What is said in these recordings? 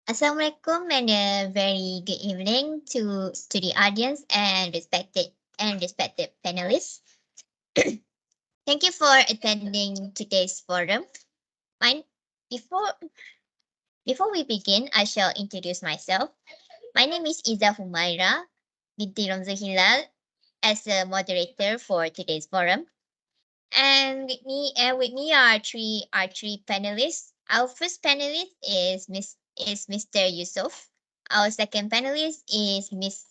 Assalamualaikum and a very good evening to the audience and respected panelists. Thank you for attending today's forum. Mine, before before we begin, I shall introduce myself. My name is Iza Humaira binti Ramza Hilal as a moderator for today's forum. And with me are three panelists. Our first panelist is Mr. Yusuf. Our second panelist is Miss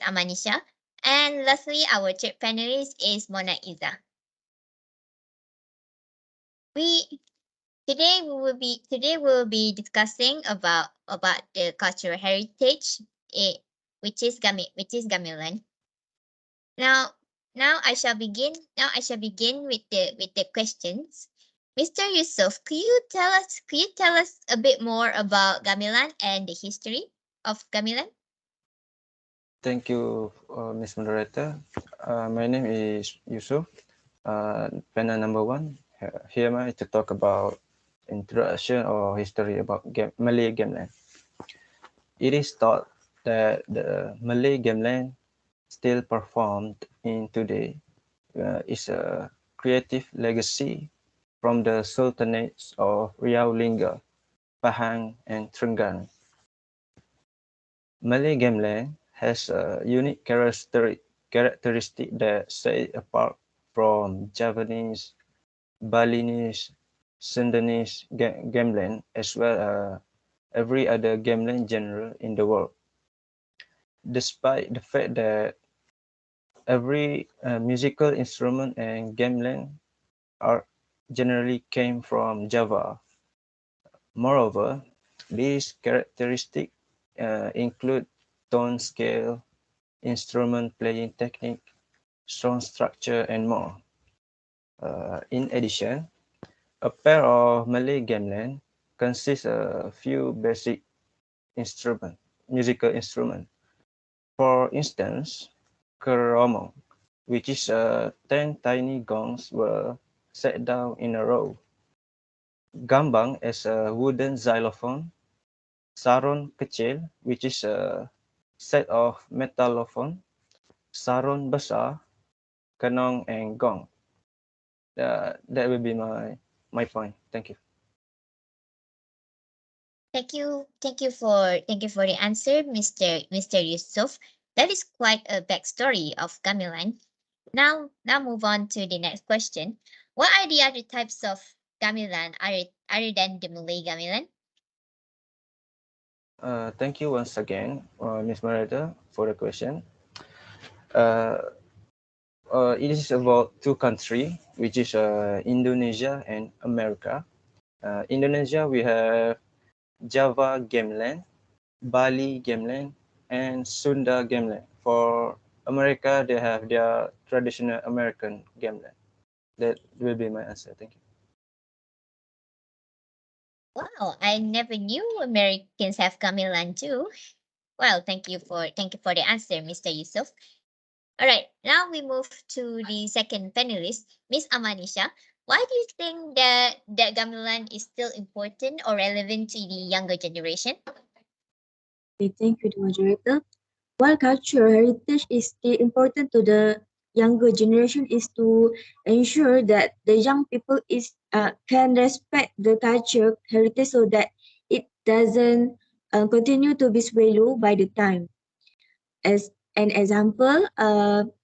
Amanisha. And lastly, our third panelist is Mona Iza. We today we will be discussing about the cultural heritage, eh, which is Gamelan. Now, now I shall begin with the questions. Mr. Yusuf, could you tell us a bit more about Gamelan and the history of Gamelan? Thank you, Ms. Moderator. My name is Yusuf, panel number one. Here am I to talk about introduction or history about Malay Gamelan. It is thought that the Malay Gamelan still performed in today is a creative legacy from the sultanates of Riau Lingga, Pahang, and Trenggalek. Malay Gamelan has a unique characteristic that set it apart from Javanese, Balinese, Sundanese gamelan as well as every other gamelan genre in the world. Despite the fact that every musical instrument and gamelan are generally came from Java. Moreover, these characteristics include tone scale, instrument playing technique, song structure, and more. In addition, a pair of Malay gamelan consists of a few basic musical instruments. For instance, keromong, which is 10 tiny gongs were set down in a row. Gambang is a wooden xylophone. Saron kecil, which is a set of metallophone. Saron besar, kenong, and gong. That will be my point. Thank you. Thank you for the answer, Mr. Yusuf. That is quite a backstory of Gamelan. Now move on to the next question. What are the other types of gamelan other than the Malay gamelan? Thank you once again, Ms. Marita, for the question. Uh, it is about two countries, which is Indonesia and America. Indonesia, we have Java Gamelan, Bali Gamelan, and Sunda Gamelan. For America, they have their traditional American Gamelan. That will be my answer. Thank you. Wow, I never knew Americans have gamelan too. Well, thank you for the answer, Mr. Yusuf. All right, now we move to the second panelist, Miss Amanisha. Why do you think that gamelan is still important or relevant to the younger generation? Okay, thank you, the moderator. While cultural heritage is still important to the younger generation, is to ensure that the young people can respect the culture heritage so that it doesn't continue to be swallowed by the time. As an example,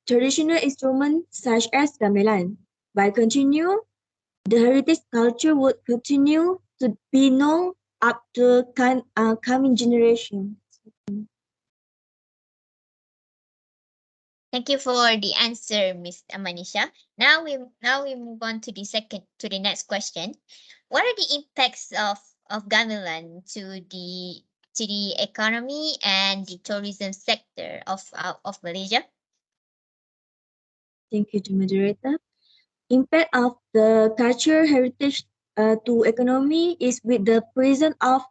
traditional instruments such as gamelan, by continue, the heritage culture would continue to be known up to coming generation. Thank you for the answer, Miss Amanisha. Now we move on to the next question. What are the impacts of gamelan to the economy and the tourism sector of Malaysia? Thank you, the moderator. Impact of the cultural heritage to economy is with the presence of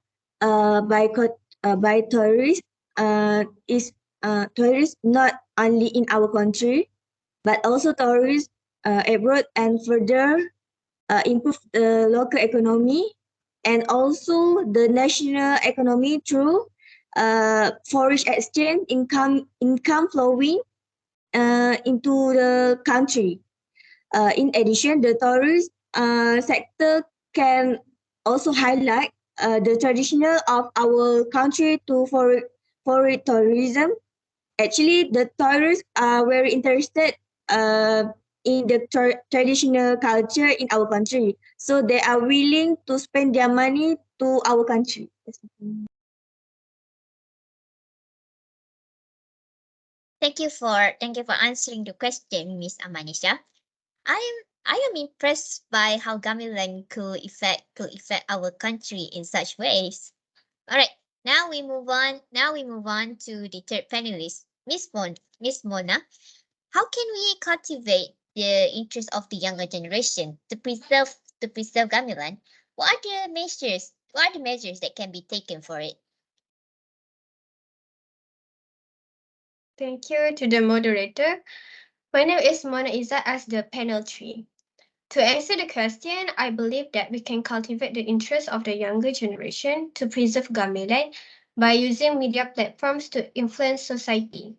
by tourists is tourists not only in our country but also tourists abroad and further improve the local economy and also the national economy through foreign exchange income flowing into the country. In addition, the tourist sector can also highlight the traditional of our country to for tourism. Actually, the tourists are very interested in the traditional culture in our country, so they are willing to spend their money to our country. Thank you for answering the question, Miss Amanisha. I am impressed by how Gamelan could affect our country in such ways. All right, now we move on. Now we move on to the third panelist, Miss Mona. How can we cultivate the interest of the younger generation to preserve Gamelan? What are the measures? What are the measures that can be taken for it? Thank you to the moderator. My name is Mona Izzat as the panel 3. To answer the question, I believe that we can cultivate the interest of the younger generation to preserve gamelan by using media platforms to influence society.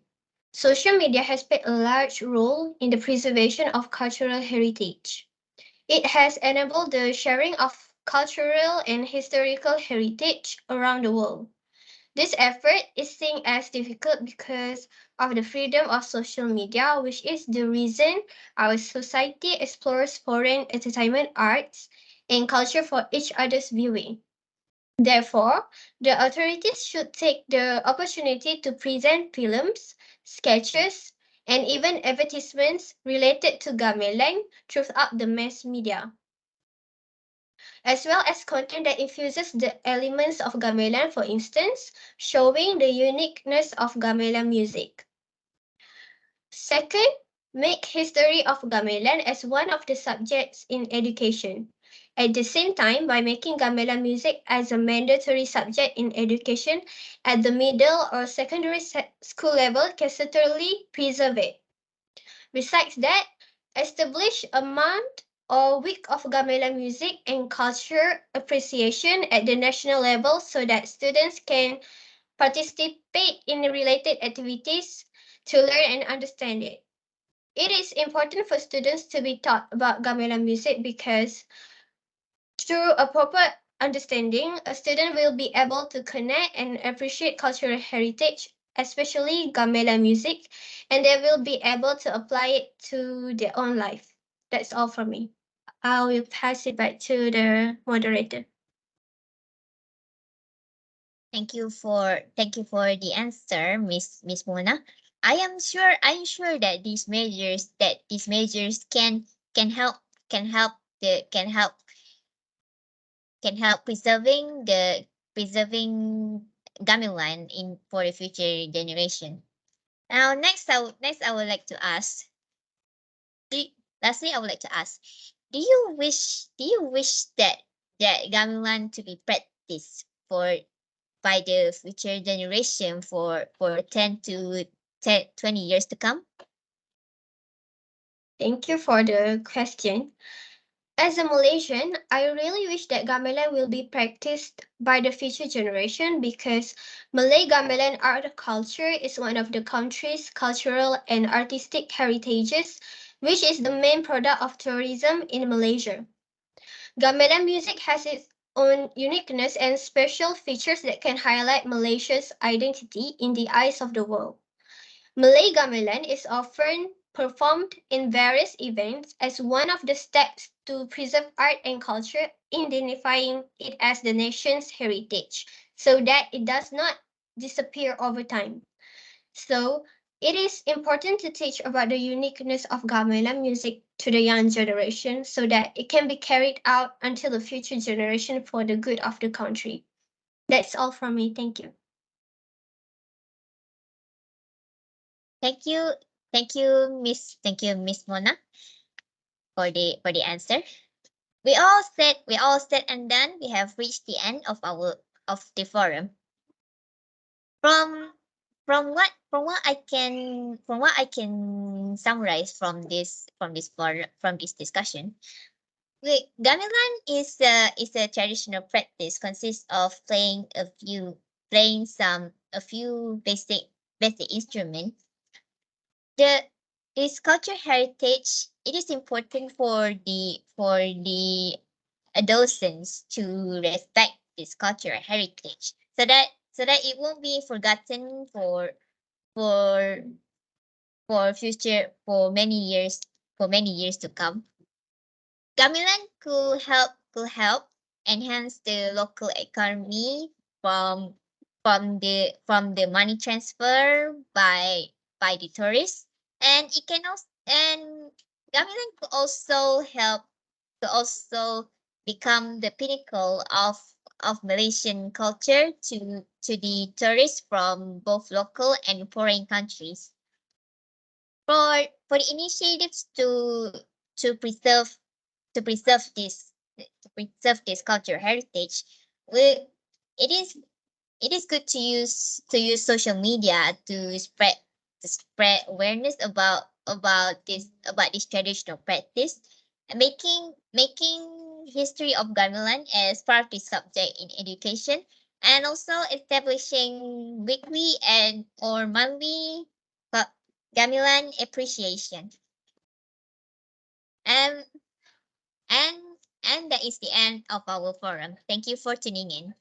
Social media has played a large role in the preservation of cultural heritage. It has enabled the sharing of cultural and historical heritage around the world. This effort is seen as difficult because of the freedom of social media, which is the reason our society explores foreign entertainment arts and culture for each other's viewing. Therefore, the authorities should take the opportunity to present films, sketches, and even advertisements related to gamelan throughout the mass media, as well as content that infuses the elements of gamelan, for instance, showing the uniqueness of gamelan music. Second, make history of gamelan as one of the subjects in education. At the same time, by making gamelan music as a mandatory subject in education at the middle or secondary school level can certainly preserve it. Besides that, establish a month or week of gamelan music and culture appreciation at the national level so that students can participate in related activities to learn and understand it. It is important for students to be taught about gamelan music because through a proper understanding, a student will be able to connect and appreciate cultural heritage, especially gamelan music, and they will be able to apply it to their own life. That's all from me. I will pass it back to the moderator. Thank you for the answer, Miss Mona. I am sure that these measures can help preserving gamelan in for the future generation. Now next I would like to ask. Do, Lastly, I would like to ask: Do you wish that gamelan to be practiced by the future generation for 20 years to come? Thank you for the question. As a Malaysian, I really wish that gamelan will be practiced by the future generation because Malay gamelan art culture is one of the country's cultural and artistic heritages, which is the main product of tourism in Malaysia. Gamelan music has its own uniqueness and special features that can highlight Malaysia's identity in the eyes of the world. Malay gamelan is often performed in various events as one of the steps to preserve art and culture, identifying it as the nation's heritage so that it does not disappear over time. So, it is important to teach about the uniqueness of gamelan music to the young generation so that it can be carried out until the future generation for the good of the country. That's all from me. Thank you. Thank you, thank you, Miss Mona, for the answer. We all said and done. We have reached the end of the forum. From from what I can summarize from this discussion, Gamelan is a traditional practice consists of playing a few basic instruments. The this cultural heritage, it is important for the adolescents to respect this cultural heritage so that it won't be forgotten for for many years to come. Gamelan could help enhance the local economy from from the money transfer by the tourists, and it can also and Gamelan could also become the pinnacle of Malaysian culture to the tourists from both local and foreign countries. For the initiatives to preserve to preserve this to preserve this cultural heritage, we it is it is good to use social media to spread awareness about this traditional practice, and making history of gamelan as part of the subject in education, and also establishing weekly and or monthly ga- gamelan appreciation. And and that is the end of our forum. Thank you for tuning in.